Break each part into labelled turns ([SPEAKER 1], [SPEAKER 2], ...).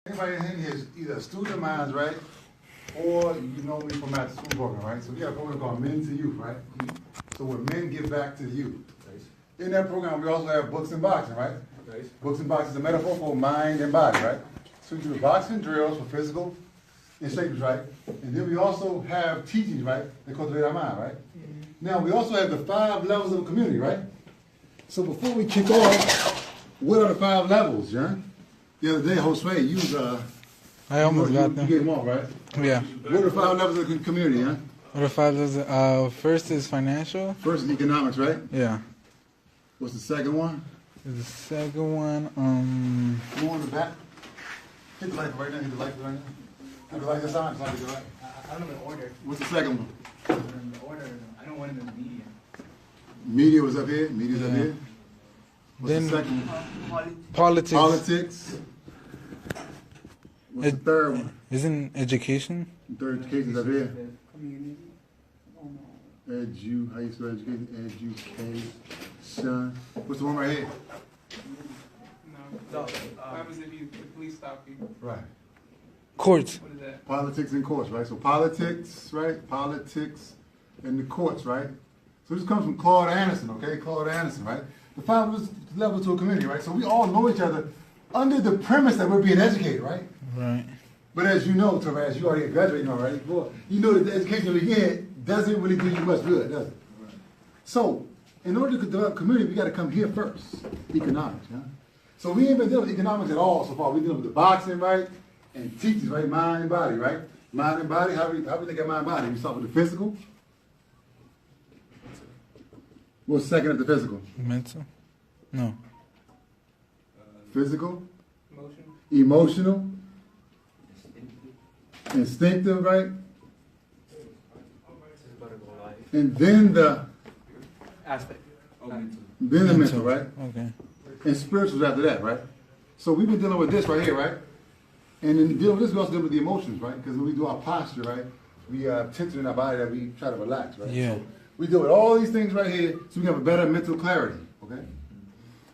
[SPEAKER 1] Anybody in here is either a student of mine, right? Or you know me from after school program, right? So we have a program called Men to Youth, right? So when men give back to the youth. Nice. In that program, we also have books and boxing, right? Nice. Books and boxing is a metaphor for mind and body, right? So we do boxing drills for physical and statements, right? And then we also have teachings, right? That cultivate our mind, right? Mm-hmm. Now, we also have the 5 levels of a community, right? So before we kick off, what are the 5 levels, John? The other day, Josue, you
[SPEAKER 2] I almost got them.
[SPEAKER 1] You gave them off, right?
[SPEAKER 2] Yeah.
[SPEAKER 1] What are the 5 levels of the community, huh?
[SPEAKER 2] What are 5 levels? First is financial.
[SPEAKER 1] First is economics, right?
[SPEAKER 2] Yeah.
[SPEAKER 1] What's the second one?
[SPEAKER 2] The second one,
[SPEAKER 1] Go on the back. Hit the light right now. Hit the light right now. Hit the light this time. I
[SPEAKER 3] don't know the order.
[SPEAKER 1] What's the second one?
[SPEAKER 3] The order. I don't want it in the media.
[SPEAKER 1] Media was up here. Media's up here. What's
[SPEAKER 2] then
[SPEAKER 1] the second one?
[SPEAKER 2] Politics.
[SPEAKER 1] Politics. What's the third one?
[SPEAKER 2] Isn't education?
[SPEAKER 1] The third education's up here.
[SPEAKER 3] Community.
[SPEAKER 1] How you spell education? Education. What's the one right here?
[SPEAKER 3] No. What happens if the police stop you?
[SPEAKER 1] Right.
[SPEAKER 2] Courts.
[SPEAKER 3] What is that?
[SPEAKER 1] Politics and courts, right? So politics, right? Politics and the courts, right? So this comes from Claude Anderson, okay? Claude Anderson, right? The 5 levels to a community, right? So we all know each other under the premise that we're being educated, right?
[SPEAKER 2] Right.
[SPEAKER 1] But as you know, Tavares, you already graduated already. Well, you know that the education we get doesn't really do you much good, does it? Right. So, in order to develop community, we got to come here first. Economics, yeah? So we ain't been dealing with economics at all so far. We're dealing with the boxing, right? And teachings, right? Mind and body, right? Mind and body, how we look at mind and body? We start with the physical. What's second at the physical?
[SPEAKER 2] Mental? No.
[SPEAKER 1] Physical.
[SPEAKER 3] Emotional.
[SPEAKER 1] Emotional. Instinctive, right? And then the
[SPEAKER 3] Aspect.
[SPEAKER 1] then the mental, right?
[SPEAKER 2] Okay.
[SPEAKER 1] And spirituals after that, right? So we've been dealing with this right here, right? And in dealing with this, we also deal with the emotions, right? Because when we do our posture, right, we have tension in our body that we try to relax, right?
[SPEAKER 2] Yeah.
[SPEAKER 1] So we deal with all these things right here so we can have a better mental clarity, okay?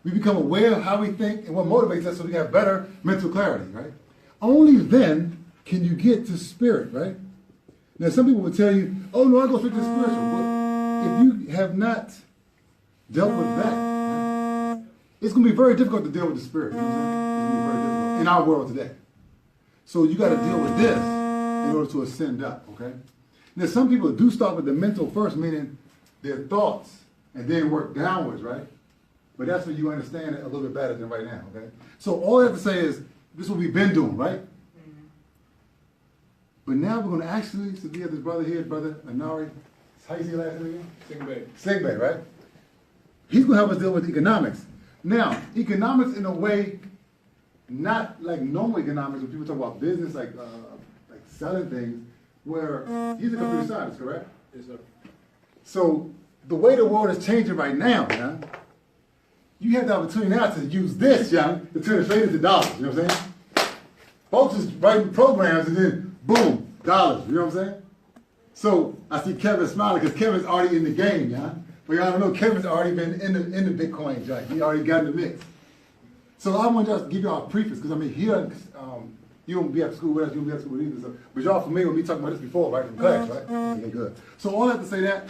[SPEAKER 1] We become aware of how we think and what motivates us so we can have better mental clarity, right? Only then can you get to spirit, right? Now, some people will tell you, oh, no, I go straight to the spiritual. But if you have not dealt with that, right, it's going to be very difficult to deal with the spirit. You know what I'm saying? It's going to be very difficult in our world today. So you got to deal with this in order to ascend up, okay? Now, some people do start with the mental first, meaning their thoughts, and then work downwards, right? But that's when you understand it a little bit better than right now, okay? So all I have to say is, this is what we've been doing, right? But now we're going to actually, so we have this brother here, brother Anari, how you say your last name again? Sengbe, right? He's going to help us deal with economics. Now, economics in a way, not like normal economics when people talk about business, like selling things, where he's a computer scientist, correct?
[SPEAKER 3] Yes, sir.
[SPEAKER 1] So the way the world is changing right now, John, you have the opportunity now to use this, John, to turn it straight into dollars, you know what I'm saying? Folks is writing programs and then, boom, dollars, you know what I'm saying? So I see Kevin smiling because Kevin's already in the game, John. But y'all don't know, Kevin's already been in the Bitcoin, John. He already got in the mix. So I want to just give y'all a preface, because I mean, here, you don't be at school with us, you don't be at school with either. So, but y'all familiar with me talking about this before, right? From class, right? Okay, good. So all I have to say that.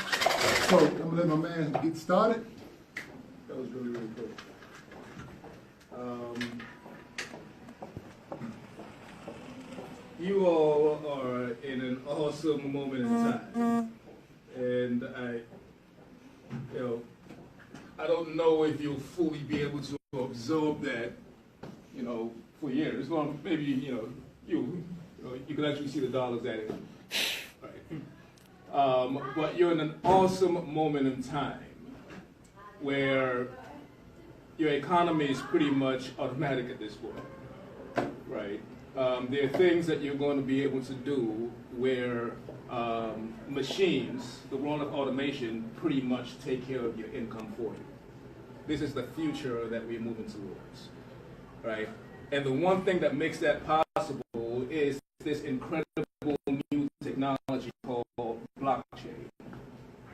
[SPEAKER 1] So I'm going to let my man get started.
[SPEAKER 4] That was really, really cool. You all are in an awesome moment in time. And I don't know if you'll fully be able to absorb that, for years. Well, maybe, you can actually see the dollars at it. Right. But you're in an awesome moment in time where your economy is pretty much automatic at this point, right? There are things that you're going to be able to do where machines, the world of automation, pretty much take care of your income for you. This is the future that we're moving towards, right? And the one thing that makes that possible is this incredible new technology called blockchain,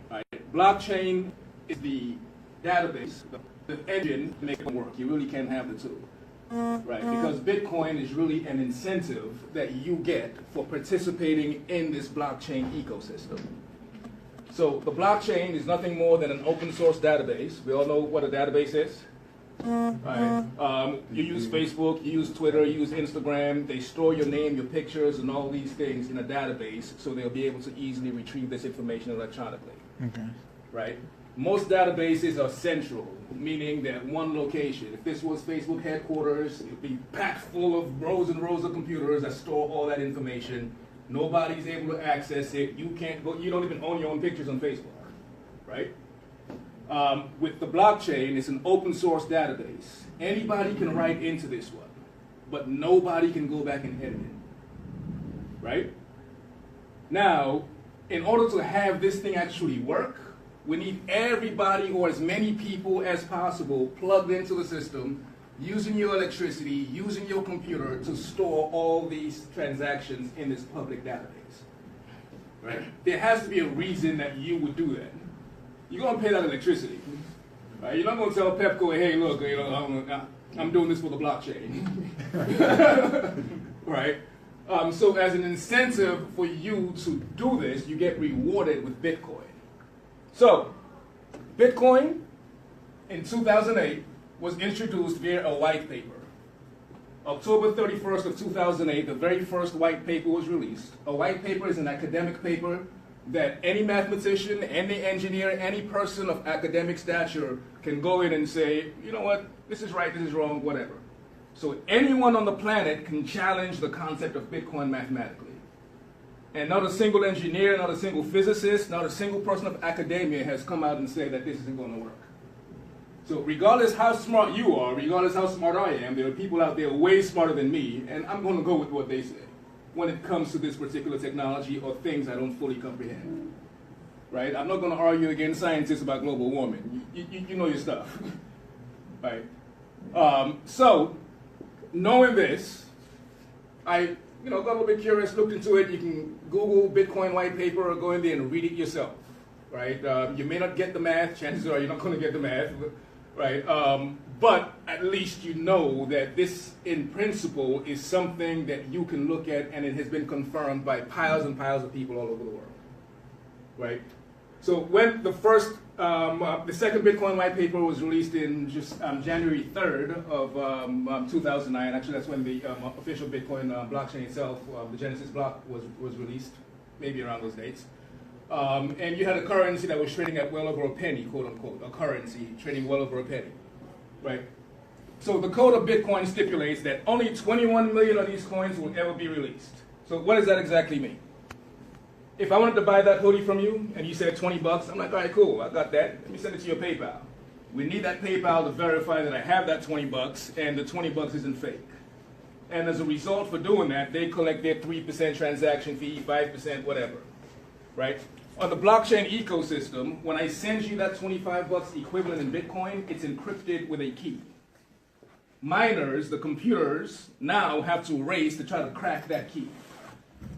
[SPEAKER 4] right? Blockchain is the database, the engine to make it work. You really can't have the two. right? Because Bitcoin is really an incentive that you get for participating in this blockchain ecosystem. So the blockchain is nothing more than an open source database. We all know what a database is. Right. You use Facebook, you use Twitter, you use Instagram. They store your name, your pictures, and all these things in a database, so they'll be able to easily retrieve this information electronically.
[SPEAKER 2] Okay.
[SPEAKER 4] Right? Most databases are central, meaning that one location. If this was Facebook headquarters, it'd be packed full of rows and rows of computers that store all that information. Nobody's able to access it. You can't go. You don't even own your own pictures on Facebook, right? With the blockchain, it's an open source database. Anybody can write into this one, but nobody can go back and edit it, right? Now, in order to have this thing actually work, we need everybody or as many people as possible plugged into the system, using your electricity, using your computer to store all these transactions in this public database, right? There has to be a reason that you would do that. You're going to pay that electricity, right? You're not going to tell Pepco, hey, look, you know, I'm doing this for the blockchain, right? So as an incentive for you to do this, you get rewarded with Bitcoin. So Bitcoin in 2008 was introduced via a white paper. October 31st of 2008, the very first white paper was released. A white paper is an academic paper that any mathematician, any engineer, any person of academic stature can go in and say, you know what, this is right, this is wrong, whatever. So anyone on the planet can challenge the concept of Bitcoin mathematically. And not a single engineer, not a single physicist, not a single person of academia has come out and said that this isn't going to work. So regardless how smart you are, regardless how smart I am, there are people out there way smarter than me, and I'm going to go with what they say when it comes to this particular technology or things I don't fully comprehend, right? I'm not going to argue against scientists about global warming. You know your stuff, right? So, knowing this, I got a little bit curious, looked into it. You can Google Bitcoin white paper or go in there and read it yourself, right? You may not get the math. Chances are you're not going to get the math, right? But at least you know that this, in principle, is something that you can look at, and it has been confirmed by piles and piles of people all over the world, right? So when the second Bitcoin white paper was released in just January 3rd of 2009, actually that's when the official Bitcoin blockchain itself, the Genesis block, was released, maybe around those dates. And you had a currency that was trading at well over a penny, quote unquote, a currency trading well over a penny, right? So the code of Bitcoin stipulates that only 21 million of these coins will ever be released. So what does that exactly mean? If I wanted to buy that hoodie from you and you said 20 bucks, I'm like, all right, cool, I got that. Let me send it to your PayPal. We need that PayPal to verify that I have that 20 bucks and the 20 bucks isn't fake. And as a result for doing that, they collect their 3% transaction fee, 5%, whatever, right? On the blockchain ecosystem, when I send you that 25 bucks equivalent in Bitcoin, it's encrypted with a key. Miners, the computers, now have to race to try to crack that key.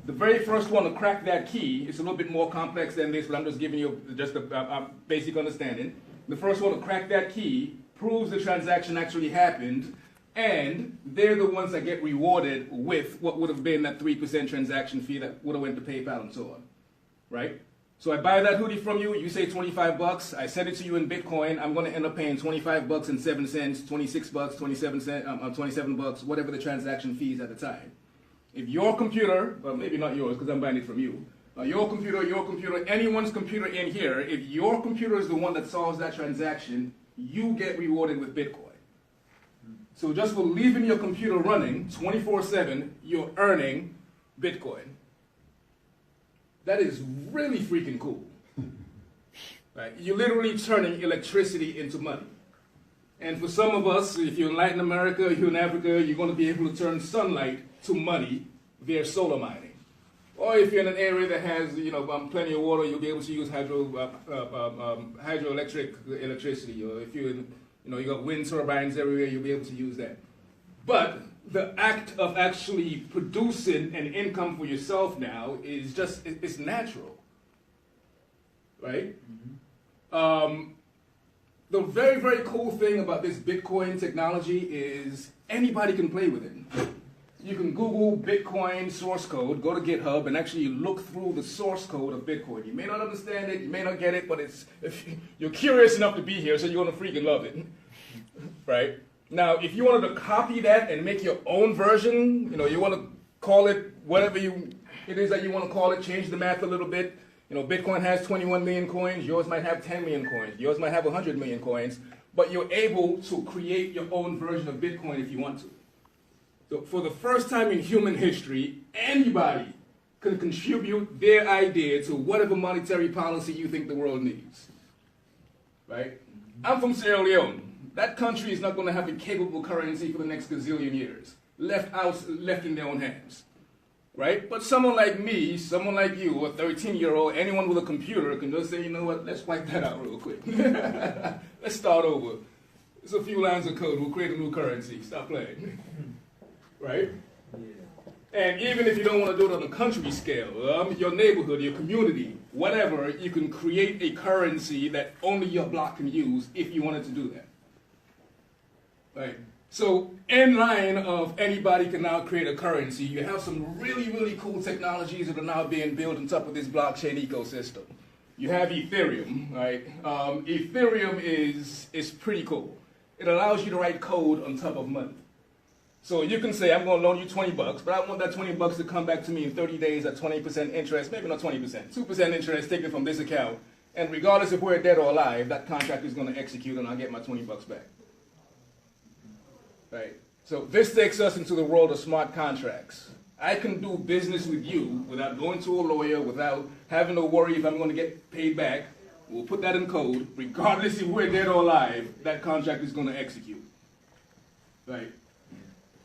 [SPEAKER 4] The very first one to crack that key, it's a little bit more complex than this, but I'm just giving you just a basic understanding. The first one to crack that key proves the transaction actually happened, and they're the ones that get rewarded with what would have been that 3% transaction fee that would have went to PayPal and so on, right? So I buy that hoodie from you, you say 25 bucks, I send it to you in Bitcoin, I'm going to end up paying 25 bucks and 7 cents, 26 bucks, 27 bucks, whatever the transaction fee is at the time. If your computer, well maybe not yours because I'm buying it from you, your computer, anyone's computer in here, if your computer is the one that solves that transaction, you get rewarded with Bitcoin. So just for leaving your computer running 24/7, you're earning Bitcoin. That is really freaking cool. Right? You're literally turning electricity into money. And for some of us, if you're in Latin America, if you're in Africa, you're going to be able to turn sunlight to money via solar mining. Or if you're in an area that has, plenty of water, you'll be able to use hydroelectric electricity. Or if you're in, you got wind turbines everywhere, you'll be able to use that. But the act of actually producing an income for yourself now is just, it's natural, right? Mm-hmm. The very, very cool thing about this Bitcoin technology is Anybody can play with it. You can Google Bitcoin source code, go to GitHub, and actually look through the source code of Bitcoin. You may not understand it, you may not get it, but if you're curious enough to be here, so you're going to freaking love it, right? Now, if you wanted to copy that and make your own version, you want to call it whatever it is that you want to call it, change the math a little bit. Bitcoin has 21 million coins, yours might have 10 million coins, yours might have 100 million coins, but you're able to create your own version of Bitcoin if you want to. So for the first time in human history, anybody can contribute their idea to whatever monetary policy you think the world needs. Right? I'm from Sierra Leone. That country is not going to have a capable currency for the next gazillion years, left in their own hands. Right? But someone like me, someone like you, a 13-year-old, anyone with a computer can just say, you know what, let's wipe that out real quick. Let's start over. It's a few lines of code, we'll create a new currency. Stop playing. Right? Yeah. And even if you don't want to do it on a country scale, your neighborhood, your community, whatever, you can create a currency that only your block can use if you wanted to do that. Right? So, in line of anybody can now create a currency, you have some really, really cool technologies that are now being built on top of this blockchain ecosystem. You have Ethereum, right? Ethereum is pretty cool. It allows you to write code on top of money. So you can say, I'm going to loan you 20 bucks, but I want that 20 bucks to come back to me in 30 days at 20% interest, maybe not 20%, 2% interest taken from this account. And regardless if we're dead or alive, that contract is going to execute and I'll get my 20 bucks back. Right? So this takes us into the world of smart contracts. I can do business with you without going to a lawyer, without having to worry if I'm going to get paid back. We'll put that in code. Regardless if we're dead or alive, that contract is going to execute. Right?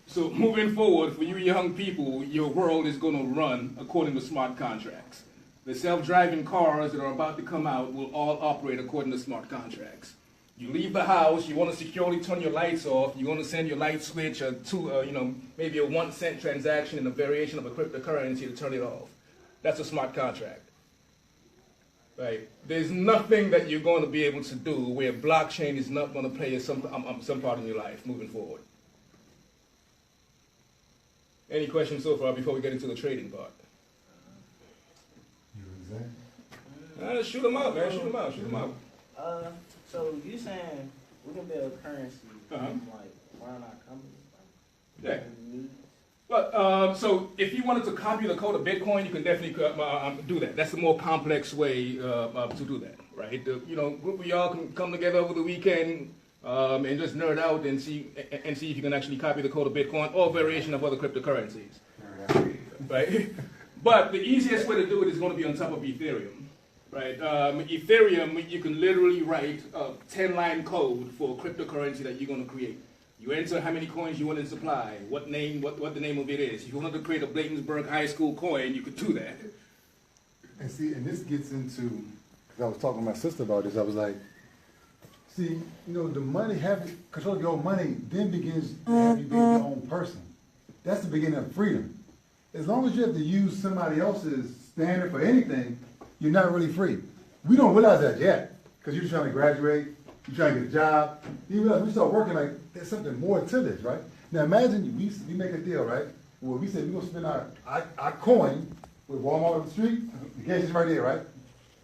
[SPEAKER 4] So moving forward, for you young people, your world is going to run according to smart contracts. The self-driving cars that are about to come out will all operate according to smart contracts. You leave the house, you want to securely turn your lights off, you want to send your light switch to, maybe a 1 cent transaction in a variation of a cryptocurrency to turn it off. That's a smart contract. Right? There's nothing that you're going to be able to do where blockchain is not going to play some part in your life moving forward. Any questions so far before we get into the trading part? Shoot them out, man. Shoot them out.
[SPEAKER 5] So you saying we can build currency like around our company?
[SPEAKER 4] Yeah. Well, so if you wanted to copy the code of Bitcoin, you can definitely do that. That's the more complex way to do that, right? Group of y'all can come together over the weekend and just nerd out and see if you can actually copy the code of Bitcoin or a variation of other cryptocurrencies, right? But the easiest way to do it is going to be on top of Ethereum. Right, Ethereum, you can literally write a 10-line code for a cryptocurrency that you're going to create. You enter how many coins you want in supply, what the name of it is. If you wanted to create a Bladensburg High School coin, you could do that.
[SPEAKER 1] And see, and this gets into, because I was talking to my sister about this, I was like, see, the money, control of your own money, then begins to have you be your own person. That's the beginning of freedom. As long as you have to use somebody else's standard for anything, you're not really free. We don't realize that yet, because you're just trying to graduate, you're trying to get a job. You realize we start working like there's something more to this, right? Now imagine we make a deal, right? Where we say we're gonna spend our coin with Walmart on the street, the gas is right there, right?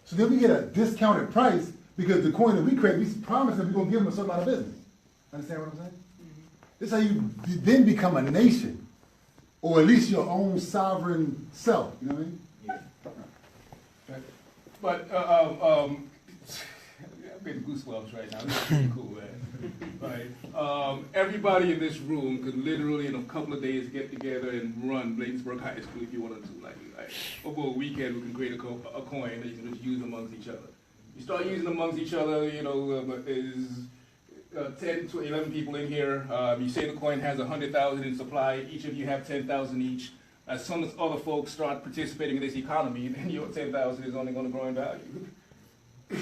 [SPEAKER 1] So then we get a discounted price because the coin that we create, we promise that we're gonna give them a certain amount of business. Understand what I'm saying? This is how you then become a nation, or at least your own sovereign self. You know what I mean?
[SPEAKER 4] But I'm getting goosebumps right now. This is pretty cool, man. Right? Everybody in this room could literally in a couple of days get together and run Bladensburg High School if you wanted to. Like over a weekend, we can create a coin that you can just use amongst each other. You start using amongst each other. Is 10 to 11 people in here. You say the coin has 100,000 in supply. Each of you have 10,000 each. As soon as other folks start participating in this economy, then your 10,000 is only going to grow in value.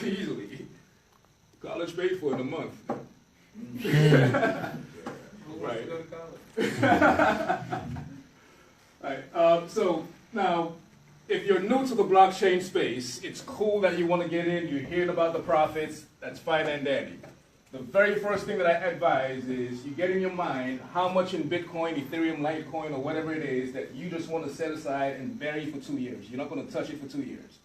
[SPEAKER 4] Easily. College paid for in a month. Right. Right. So now, if you're new to the blockchain space, it's cool that you want to get in. You're hearing about the profits. That's fine and dandy. the very first thing that I advise is you get in your mind how much in Bitcoin, Ethereum, Litecoin, or whatever it is that you just want to set aside and bury for 2 years. You're not going to touch it for 2 years,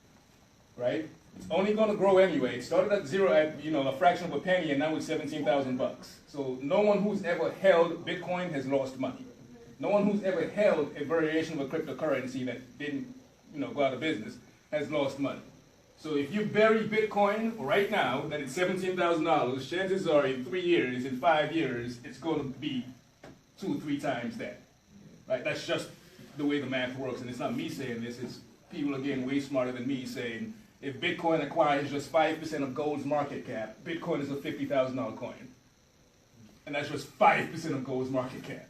[SPEAKER 4] right? It's only going to grow anyway. It started at zero, at a fraction of a penny, and now it's 17,000 bucks. So no one who's ever held Bitcoin has lost money. No one who's ever held a variation of a cryptocurrency that didn't, go out of business has lost money. So if you bury Bitcoin right now, that it's $17,000, chances are in 3 years, in 5 years, it's going to be 2 or 3 times that. Right? That's just the way the math works, and it's not me saying this. It's people, again, way smarter than me saying, if Bitcoin acquires just 5% of gold's market cap, Bitcoin is a $50,000 coin. And that's just 5% of gold's market cap.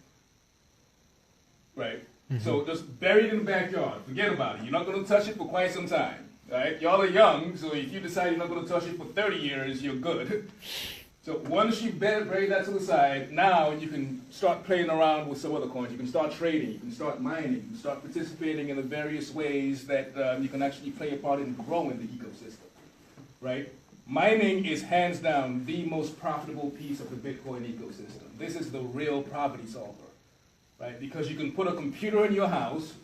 [SPEAKER 4] Right? So just bury it in the backyard. Forget about it. You're not going to touch it for quite some time. Right? Y'all are young, so if you decide you're not going to touch it for 30 years, you're good. So once you bury that to the side, now you can start playing around with some other coins. You can start trading, you can start mining, you can start participating in the various ways that you can actually play a part in growing the ecosystem. Right? Mining is hands down the most profitable piece of the Bitcoin ecosystem. This is the real poverty solver. Right? Because you can put a computer in your house.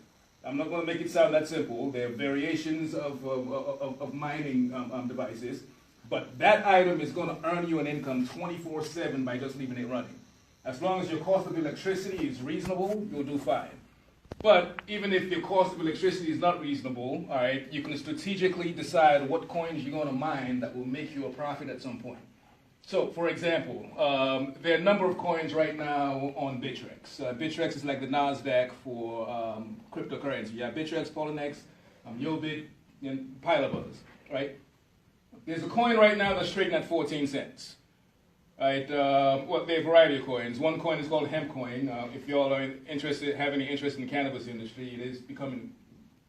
[SPEAKER 4] I'm not going to make it sound that simple. There are variations of mining devices, but that item is going to earn you an income 24/7 by just leaving it running. As long as your cost of electricity is reasonable, you'll do fine. But even if your cost of electricity is not reasonable, all right, you can strategically decide what coins you're going to mine that will make you a profit at some point. So, for example, there are a number of coins right now on Bittrex. Bittrex is like the NASDAQ for cryptocurrency. You have Bittrex, Poloniex, Yobit, and a pile of others, right? There's a coin right now that's trading at 14 cents. Right? Well, there are a variety of coins. One coin is called hemp coin. If you all are interested, have any interest in the cannabis industry,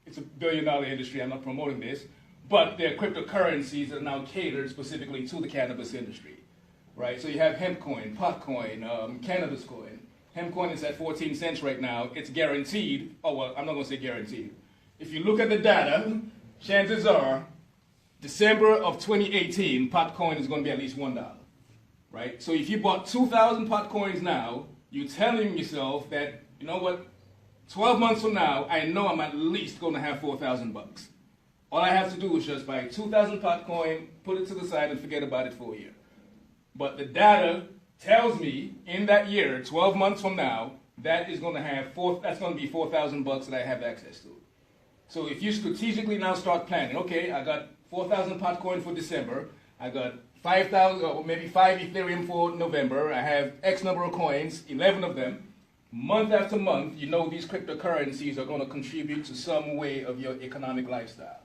[SPEAKER 4] it's a billion-dollar industry. I'm not promoting this. But there are cryptocurrencies that are now catered specifically to the cannabis industry. Right, so you have hemp coin, pot coin, cannabis coin. Hemp coin is at 14 cents right now. It's guaranteed. Oh, well, I'm not going to say guaranteed. If you look at the data, chances are December of 2018, pot coin is going to be at least $1. Right? So if you bought 2,000 pot coins now, you're telling yourself that, you know what, 12 months from now, I know I'm at least going to have 4,000 bucks. All I have to do is just buy 2,000 pot coin, put it to the side, and forget about it for a year. But the data tells me in that year, 12 months from now, that is going to have that's going to be 4,000 bucks that I have access to. So if you strategically now start planning, okay, I got 4,000 pot coin for December, I got 5,000 or maybe 5 Ethereum for November, I have X number of coins, 11 of them. Month after month, you know these cryptocurrencies are going to contribute to some way of your economic lifestyle.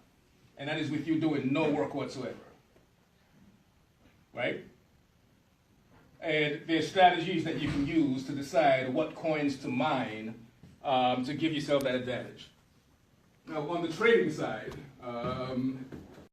[SPEAKER 4] And that is with you doing no work whatsoever. Right? And there's strategies that you can use to decide what coins to mine to give yourself that advantage. Now, on the trading side,